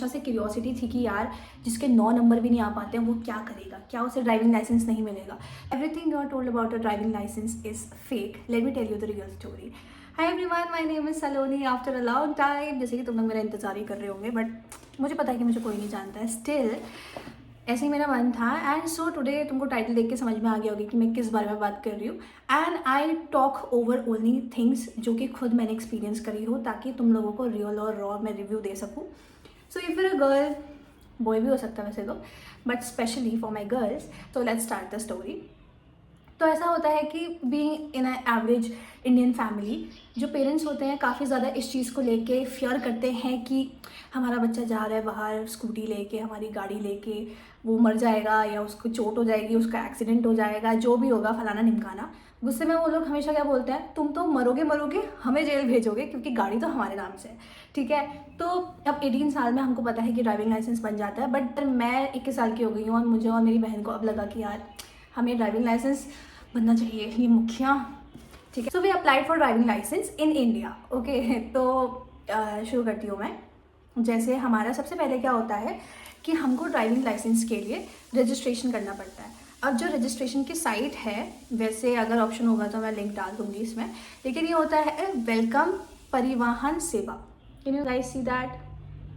हमेशा से क्यूरियोसिटी थी कि यार जिसके 9 नंबर भी नहीं आ पाते हैं वो क्या करेगा, क्या उसे ड्राइविंग लाइसेंस नहीं मिलेगा। Everything you are told about a driving licence is fake. Let me tell you the real story. Hi everyone, my name is Saloni after a long time. जैसे कि तुम लोग मेरा इंतजार ही कर रहे होंगे, बट मुझे पता है कि मुझे कोई नहीं जानता है। स्टिल ऐसे ही मेरा मन था, एंड सो टुडे तुमको टाइटल देख के समझ में आ गया होगी कि मैं किस बारे में बात कर रही हूँ। And I talk over only things जो कि खुद मैंने एक्सपीरियंस करी हो, ताकि तुम लोगों को रियल और रॉ मैं रिव्यू दे सकूँ। So if you're a girl, boy भी हो सकता है वैसे तो, but specially for my girls, तो लेट्स स्टार्ट द स्टोरी। तो ऐसा होता है कि being in a average Indian family, जो पेरेंट्स होते हैं काफ़ी ज़्यादा इस चीज़ को लेके फियर करते हैं कि हमारा बच्चा जा रहा है बाहर स्कूटी लेके, हमारी गाड़ी लेके, वो मर जाएगा या उसको चोट हो जाएगी, उसका एक्सीडेंट हो जाएगा, जो भी होगा फलाना ढिमकाना। गुस्से में वो लोग हमेशा क्या बोलते हैं, तुम तो मरोगे मरोगे, हमें जेल भेजोगे क्योंकि गाड़ी तो हमारे नाम से है। ठीक है, तो अब 18 साल में हमको पता है कि ड्राइविंग लाइसेंस बन जाता है, बट मैं 21 साल की हो गई हूँ और मुझे और मेरी बहन को अब लगा कि यार हमें ड्राइविंग लाइसेंस बनना चाहिए, ये मुखिया। ठीक है, so we applied for driving licence in India. Okay, तो शुरू करती हूँ मैं। जैसे हमारा सबसे पहले क्या होता है कि हमको ड्राइविंग लाइसेंस के लिए रजिस्ट्रेशन करना पड़ता है। अब जो रजिस्ट्रेशन की साइट है, वैसे अगर ऑप्शन होगा तो मैं लिंक डाल दूंगी इसमें, लेकिन ये होता है वेलकम परिवहन सेवा। Can you guys see that?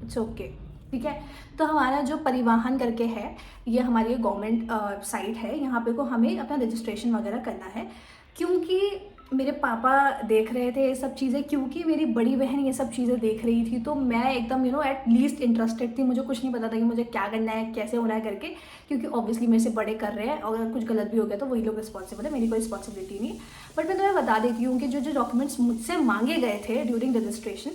It's okay. ठीक है, तो हमारा जो परिवहन करके है, ये हमारी गवर्नमेंट साइट है। यहाँ पे को हमें अपना रजिस्ट्रेशन वगैरह करना है, क्योंकि मेरे पापा देख रहे थे ये सब चीज़ें, क्योंकि मेरी बड़ी बहन ये सब चीज़ें देख रही थी, तो मैं एकदम एट लीस्ट इंटरेस्टेड थी। मुझे कुछ नहीं पता था कि मुझे क्या करना है, कैसे होना है करके, क्योंकि ऑब्वियसली मेरे से बड़े कर रहे हैं और अगर कुछ गलत भी हो गया तो वही लोग रिस्पॉन्सिबल है, मेरी कोई रिस्पॉन्सिबिलिटी नहीं। बट मैं तुम्हें बता देती हूँ कि जो जो डॉक्यूमेंट्स मुझसे मांगे गए थे ड्यूरिंग रजिस्ट्रेशन,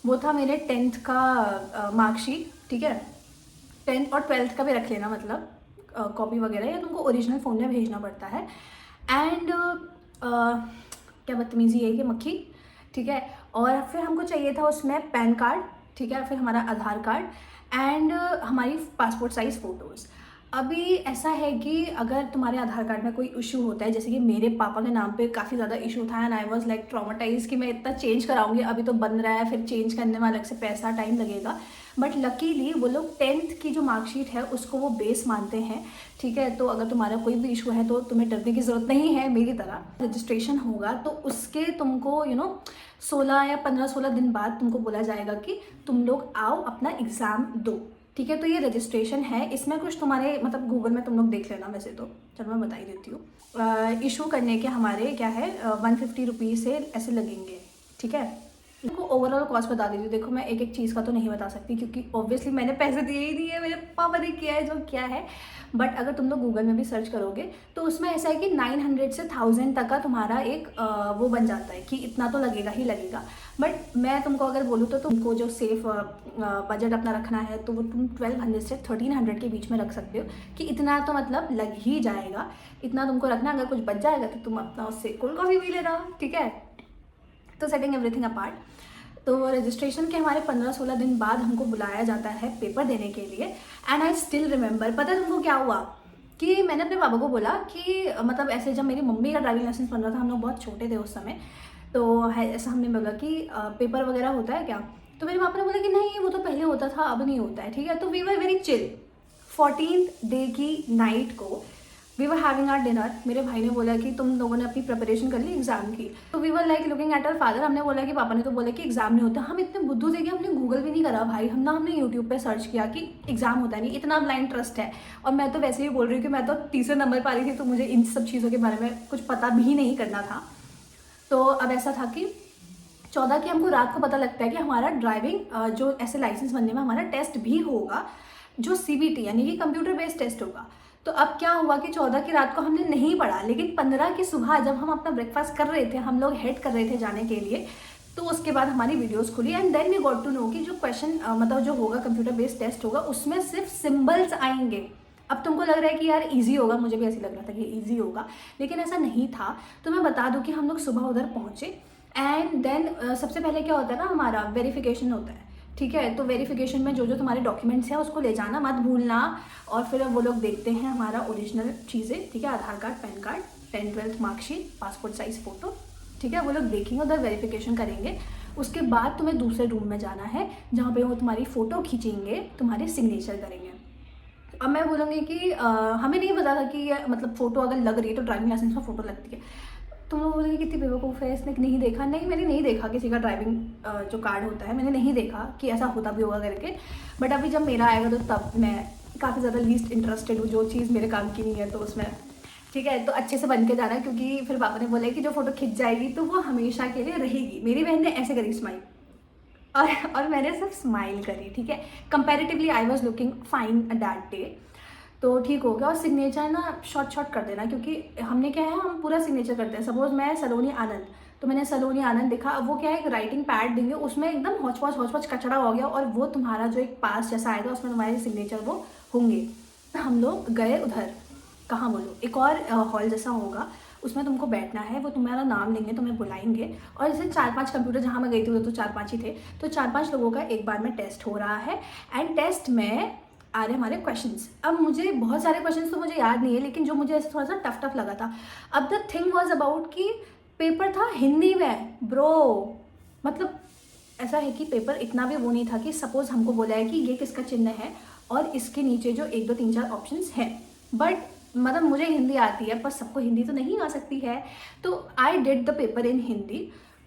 वो था मेरे 10th का मार्कशीट। ठीक है, 10th और 12th का भी रख लेना, मतलब कॉपी वगैरह, या तुमको ओरिजिनल फ़ोन में भेजना पड़ता है। एंड क्या बदतमीज़ी है कि मक्खी। ठीक है, और फिर हमको चाहिए था उसमें पैन कार्ड। ठीक है, फिर हमारा आधार कार्ड एंड हमारी पासपोर्ट साइज़ फ़ोटोज़। अभी ऐसा है कि अगर तुम्हारे आधार कार्ड में कोई इशू होता है, जैसे कि मेरे पापा के नाम पे काफ़ी ज़्यादा इशू था, and I was like traumatise कि मैं इतना चेंज कराऊंगी, अभी तो बन रहा है, फिर चेंज करने में अलग से पैसा टाइम लगेगा। बट लकीली वो लोग 10th की जो मार्कशीट है उसको वो बेस मानते हैं। ठीक है, तो अगर तुम्हारा कोई भी इशू है तो तुम्हें डरने की ज़रूरत नहीं है मेरी तरह। रजिस्ट्रेशन होगा तो उसके तुमको 16 या 15-16 दिन बाद तुमको बोला जाएगा कि तुम लोग आओ अपना एग्ज़ाम दो। ठीक है, तो ये रजिस्ट्रेशन है। इसमें कुछ तुम्हारे मतलब गूगल में तुम लोग देख लेना, वैसे तो चलो मैं बता ही देती हूँ। इशू करने के हमारे क्या है 150 रुपीज़ से ऐसे लगेंगे। ठीक है, इनको ओवरऑल कॉस्ट बता देती हूँ। देखो, मैं एक एक चीज़ का तो नहीं बता सकती क्योंकि ऑब्वियसली मैंने पैसे दिए ही नहीं है, मेरे पापा ने किया है जो क्या है। बट अगर तुम लोग गूगल में भी सर्च करोगे तो उसमें ऐसा है कि 900 से 1000 तक का तुम्हारा एक वो बन जाता है कि इतना तो लगेगा ही लगेगा। बट मैं तुमको अगर बोलूँ तो तुमको जो सेफ बजट अपना रखना है तो वो तुम 1200 से 1300 के बीच में रख सकते हो, कि इतना तो मतलब लग ही जाएगा। इतना तुमको रखना, अगर कुछ बच जाएगा तो तुम अपना उससे कोल्ड कॉफ़ी पी लेना। ठीक है, तो सेटिंग एवरीथिंग अपार्ट, तो रजिस्ट्रेशन के हमारे 15-16 दिन बाद हमको बुलाया जाता है पेपर देने के लिए। एंड आई स्टिल रिमेंबर, पता है तुमको क्या हुआ कि मैंने अपने पापा को बोला कि मतलब ऐसे जब मेरी मम्मी का ड्राइविंग लाइसेंस बन रहा था, हम लोग बहुत छोटे थे उस समय, तो है ऐसा हमने बोला कि पेपर वगैरह होता है क्या? तो मेरे पापा ने बोला कि नहीं, वो तो पहले होता था, अब नहीं होता है। ठीक है, तो we were very chill. 14th day की नाइट को we were having our dinner. मेरे भाई ने बोला कि तुम लोगों ने अपनी प्रिपरेशन कर ली एग्जाम की, तो we were like looking at our father. हमने बोला कि पापा ने तो बोला कि एग्जाम नहीं होता। हम इतने बुद्धू थे कि हमने गूगल भी नहीं करा भाई, हमने यूट्यूब पे सर्च किया कि एग्जाम होता नहीं, इतना ब्लाइंड ट्रस्ट है। और मैं तो वैसे ही बोल रही हूँ कि मैं तो तीसरे नंबर पर आ रही थी, तो मुझे इन सब चीज़ों के बारे में कुछ पता भी नहीं करना था। तो अब ऐसा था कि 14 की हमको रात को पता लगता है कि हमारा ड्राइविंग जो ऐसे लाइसेंस बनने में हमारा टेस्ट भी होगा, जो CBT यानी कि कंप्यूटर बेस्ड टेस्ट होगा। तो अब क्या हुआ कि 14 की रात को हमने नहीं पढ़ा, लेकिन 15 की सुबह जब हम अपना ब्रेकफास्ट कर रहे थे, हम लोग हेड कर रहे थे जाने के लिए, तो उसके बाद हमारी वीडियोस खुली and then we got to know कि जो क्वेश्चन मतलब जो होगा कंप्यूटर बेस्ड टेस्ट होगा, उसमें सिर्फ सिम्बल्स आएंगे। अब तुमको लग रहा है कि यार इजी होगा, मुझे भी ऐसे लग रहा था कि इजी होगा, लेकिन ऐसा नहीं था। तो मैं बता दूं कि हम लोग सुबह उधर पहुंचे एंड देन सबसे पहले क्या होता है ना, हमारा वेरिफिकेशन होता है। ठीक है, तो वेरिफिकेशन में जो जो तुम्हारे डॉक्यूमेंट्स हैं उसको ले जाना मत भूलना, और फिर वो लोग देखते हैं हमारा ओरिजिनल चीज़ें। ठीक है, Aadhaar card, PAN card, 10th 12th marksheet, passport size photo. ठीक है, वो लोग देखेंगे, उधर वेरिफिकेशन करेंगे। उसके बाद तुम्हें दूसरे रूम में जाना है जहाँ पे वो तुम्हारी फ़ोटो खींचेंगे, तुम्हारे सिग्नेचर करेंगे। अब मैं बोलूँगी कि हमें नहीं पता था कि मतलब फ़ोटो अगर लग रही है तो ड्राइविंग लाइसेंस में फ़ोटो लगती है। तुम लोग बोलोगे कितनी बेवकूफ़ है, इसने नहीं देखा। नहीं, मैंने नहीं देखा किसी का ड्राइविंग जो कार्ड होता है, मैंने नहीं देखा कि ऐसा होता भी होगा करके। बट अभी जब मेरा आएगा तो तब मैं काफ़ी ज़्यादा लीस्ट इंटरेस्टेड हूँ, जो चीज़ मेरे काम की नहीं है तो उसमें। ठीक है, तो अच्छे से बन के जाना, क्योंकि फिर पापा ने बोला कि जो फ़ोटो खिंच जाएगी तो वो हमेशा के लिए रहेगी। मेरी बहन ने ऐसे करी स्माइल, और मैंने सिर्फ स्माइल करी। ठीक है, comparatively I was looking fine that day, तो ठीक हो गया। और सिग्नेचर ना शॉर्ट कर देना, क्योंकि हमने क्या है, हम पूरा सिग्नेचर करते हैं। सपोज मैं सलोनी आनंद, तो मैंने सलोनी आनंद लिखा। अब वो क्या है, एक राइटिंग पैड देंगे, उसमें एकदम हौच पौच कचड़ा हो गया, और वो तुम्हारा जो एक पास जैसा आएगा उसमें तुम्हारे सिग्नेचर वो होंगे। तो हम लोग गए उधर, कहाँ बोलो, एक और हॉल जैसा होगा, उसमें तुमको बैठना है। वो तुम्हारा नाम लेंगे, तुम्हें बुलाएंगे, और जैसे 4-5 कंप्यूटर, जहाँ मैं गई थी तो 4-5 ही थे, तो 4-5 लोगों का एक बार में टेस्ट हो रहा है। एंड टेस्ट में आ रहे हमारे क्वेश्चंस। अब मुझे बहुत सारे क्वेश्चंस तो मुझे याद नहीं है, लेकिन जो मुझे ऐसे थोड़ा सा टफ लगा था। अब द थिंग वाज अबाउट कि पेपर था हिंदी में ब्रो। मतलब ऐसा है कि पेपर इतना भी वो नहीं था कि सपोज हमको बोला है कि ये किसका चिन्ह है और इसके नीचे जो 1 2 3 4 ऑप्शंस हैं, बट मतलब मुझे हिंदी आती है पर सबको हिंदी तो नहीं आ सकती है। तो I did the paper in Hindi,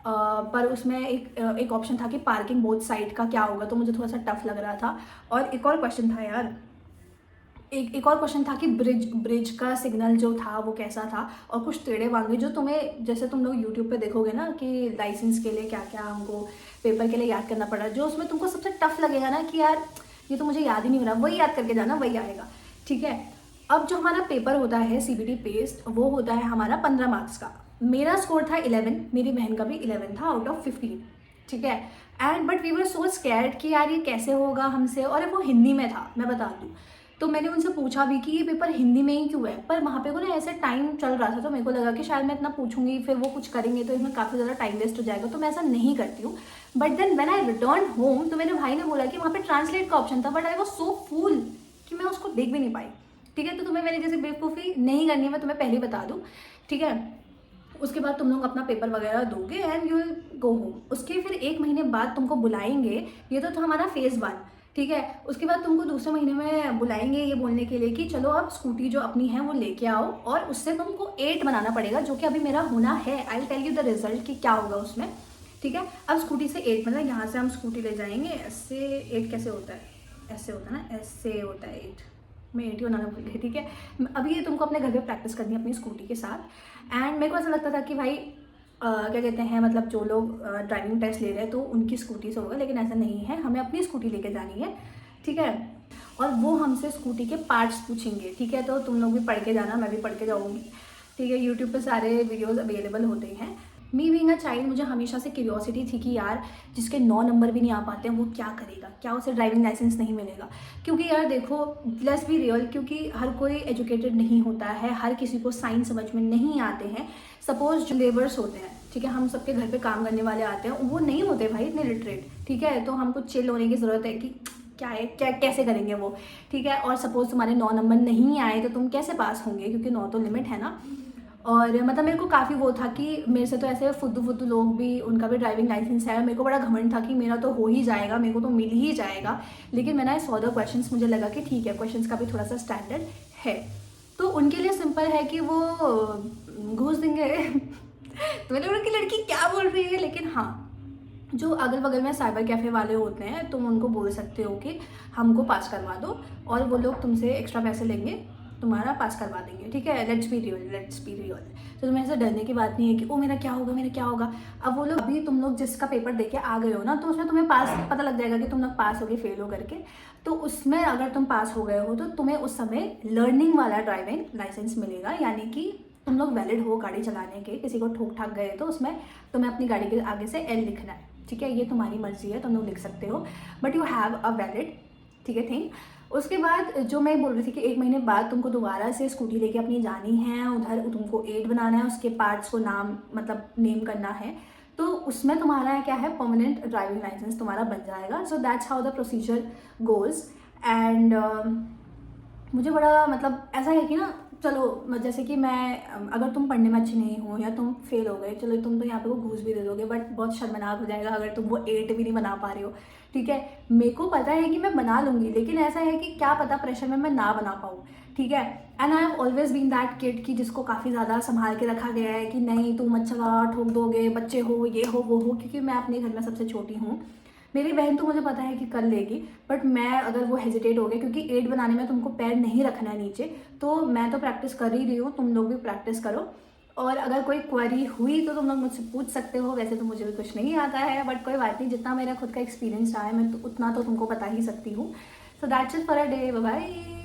पर उसमें एक ऑप्शन था कि पार्किंग बोथ साइड का क्या होगा, तो मुझे थोड़ा सा टफ लग रहा था। और एक और क्वेश्चन था यार, एक और क्वेश्चन था कि ब्रिज का सिग्नल जो था वो कैसा था, और कुछ टेढ़े बांगे जो तुम्हें, जैसे तुम लोग यूट्यूब पे देखोगे ना कि लाइसेंस के लिए क्या क्या हमको पेपर के लिए याद करना पड़ा, जो उसमें तुमको सबसे टफ लगेगा ना कि यार ये तो मुझे याद ही नहीं हो रहा, वही याद करके जाना, वही आएगा। ठीक है, अब जो हमारा पेपर होता है CBT पेस्ट, वो होता है हमारा 15 मार्क्स का। मेरा स्कोर था 11, मेरी बहन का भी 11 था आउट ऑफ 15। ठीक है, and but we were so scared कि यार ये कैसे होगा हमसे, और वो हिंदी में था, मैं बता दूँ। तो मैंने उनसे पूछा भी कि ये पेपर हिंदी में ही क्यों है, पर वहाँ पे को ना ऐसे टाइम चल रहा था, तो मेरे को लगा कि शायद मैं इतना पूछूंगी फिर वो कुछ करेंगे तो इसमें काफ़ी ज़्यादा टाइम वेस्ट हो जाएगा, तो मैं ऐसा नहीं करती हूँ। But then when I return home, तो मेरे भाई ने बोला कि वहाँ पे ट्रांसलेट का ऑप्शन था, बट आई वॉज सो फूल कि मैं उसको देख भी नहीं पाई। ठीक है, तो तुम्हें मेरी जैसे बेवकूफ़ी नहीं करनी है, मैं तुम्हें पहले ही बता दूँ। ठीक है, उसके बाद तुम लोग अपना पेपर वगैरह दोगे एंड यू गो होम। उसके फिर 1 महीने बाद तुमको बुलाएंगे, ये तो था हमारा फेज़ 1। ठीक है, उसके बाद तुमको दूसरे महीने में बुलाएंगे ये बोलने के लिए कि चलो अब स्कूटी जो अपनी है वो लेके आओ, और उससे तुमको 8 बनाना पड़ेगा, जो कि अभी मेरा होना है। I will tell you the result कि क्या होगा उसमें। ठीक है, अब स्कूटी से 8 मतलब यहाँ से हम स्कूटी ले जाएंगे, ऐसे 8 कैसे होता है, ऐसे होता है ना, ऐसे होता है 8, मैं 80 बनाना भूल गई। ठीक है, अभी ये तुमको अपने घर पे प्रैक्टिस करनी है अपनी स्कूटी के साथ। एंड मेरे को ऐसा लगता था कि भाई क्या कहते हैं, मतलब जो लोग ड्राइविंग टेस्ट ले रहे हैं तो उनकी स्कूटी से होगा, लेकिन ऐसा नहीं है, हमें अपनी स्कूटी लेके जानी है। ठीक है, और वो हमसे स्कूटी के पार्ट्स पूछेंगे। ठीक है, तो तुम लोग भी पढ़ के जाना, मैं भी पढ़ के जाऊँगी। ठीक है, यूट्यूब पे सारे वीडियोज़ अवेलेबल होते हैं। मी बीइंग अ चाइल्ड, मुझे हमेशा से क्यूरियोसिटी थी कि यार जिसके 9 नंबर भी नहीं आ पाते हैं वो क्या करेगा, क्या उसे ड्राइविंग लाइसेंस नहीं मिलेगा। क्योंकि यार देखो, लेट्स बी रियल, क्योंकि हर कोई एजुकेटेड नहीं होता है, हर किसी को साइन समझ में नहीं आते हैं। सपोज जो लेबर्स होते हैं, ठीक है, हम सबके घर पे काम करने वाले आते हैं, वो नहीं होते भाई इतने लिटरेट। ठीक है, तो हमको चिल होने की ज़रूरत है कि क्या है, क्या कैसे करेंगे वो। ठीक है, और सपोज तुम्हारे 9 नंबर नहीं आए तो तुम कैसे पास होंगे, क्योंकि 9 तो लिमिट है ना। और मतलब मेरे को काफ़ी वो था कि मेरे से तो ऐसे फुद्दू लोग भी, उनका भी ड्राइविंग लाइसेंस है, मेरे को बड़ा घमंड था कि मेरा तो हो ही जाएगा, मेरे को तो मिल ही जाएगा। लेकिन मैंने आई सॉ द क्वेश्चंस, मुझे लगा कि ठीक है, क्वेश्चंस का भी थोड़ा सा स्टैंडर्ड है, तो उनके लिए सिंपल है कि वो घूस देंगे। तो मैंने बोला कि लड़की क्या बोल रही है, लेकिन हाँ, जो अगल बगल में साइबर कैफ़े वाले होते हैं तुम उनको बोल सकते हो कि हमको पास करवा दो, और वो लोग तुमसे एक्स्ट्रा पैसे लेंगे, तुम्हारा पास करवा देंगे। ठीक है, लेट्स बी रियल। तो तुम्हें ऐसे डरने की बात नहीं है कि ओ मेरा क्या होगा, मेरा क्या होगा। अब वो लोग, अभी तुम लोग जिसका पेपर देके आ गए हो ना, तो उसमें तुम्हें पास पता लग जाएगा कि तुम लोग पास हो गए फेल हो करके। तो उसमें अगर तुम पास हो गए हो तो तुम्हें उस समय लर्निंग वाला ड्राइविंग लाइसेंस मिलेगा, यानी कि तुम लोग वैलिड हो गाड़ी चलाने के। किसी को ठोक ठाक गए तो उसमें तुम्हें अपनी गाड़ी के आगे से L लिखना है। ठीक है, ये तुम्हारी मर्जी है, तुम लोग लिख सकते हो, but you have a valid, ठीक है, थिंग। उसके बाद जो मैं बोल रही थी कि 1 महीने बाद तुमको दोबारा से स्कूटी लेके अपनी जानी है, उधर तुमको 8 बनाना है, उसके पार्ट्स को नाम मतलब नेम करना है, तो उसमें तुम्हारा क्या है, परमानेंट ड्राइविंग लाइसेंस तुम्हारा बन जाएगा। So that's how the procedure goes. And मुझे बड़ा मतलब ऐसा है कि ना चलो जैसे कि मैं अगर तुम पढ़ने में अच्छे नहीं हो या तुम फेल हो गए, चलो तुम तो यहाँ पे वो घूस भी दे दोगे, बट बहुत शर्मनाक हो जाएगा अगर तुम वो 8 भी नहीं बना पा रहे हो। ठीक है, मेरे को पता है कि मैं बना लूँगी, लेकिन ऐसा है कि क्या पता प्रेशर में मैं ना बना पाऊँ। ठीक है, and I have always been that kid कि जिसको काफ़ी ज़्यादा संभाल के रखा गया है कि नहीं तुम अच्छा ठोक दोगे, बच्चे हो, ये हो वो हो, क्योंकि मैं अपने घर में सबसे छोटी हूँ। मेरी बहन तो मुझे पता है कि कर लेगी, बट मैं अगर वो हेजिटेट हो गया, क्योंकि 8 बनाने में तुमको पैर नहीं रखना है नीचे, तो मैं तो प्रैक्टिस कर ही रही हूँ, तुम लोग भी प्रैक्टिस करो। और अगर कोई क्वेरी हुई तो तुम लोग मुझसे पूछ सकते हो, वैसे तो मुझे भी कुछ नहीं आता है, बट कोई बात नहीं, जितना मेरा खुद का एक्सपीरियंस रहा है मैं तो उतना तो तुमको बता ही सकती हूँ। So that's it for a day, bye bye.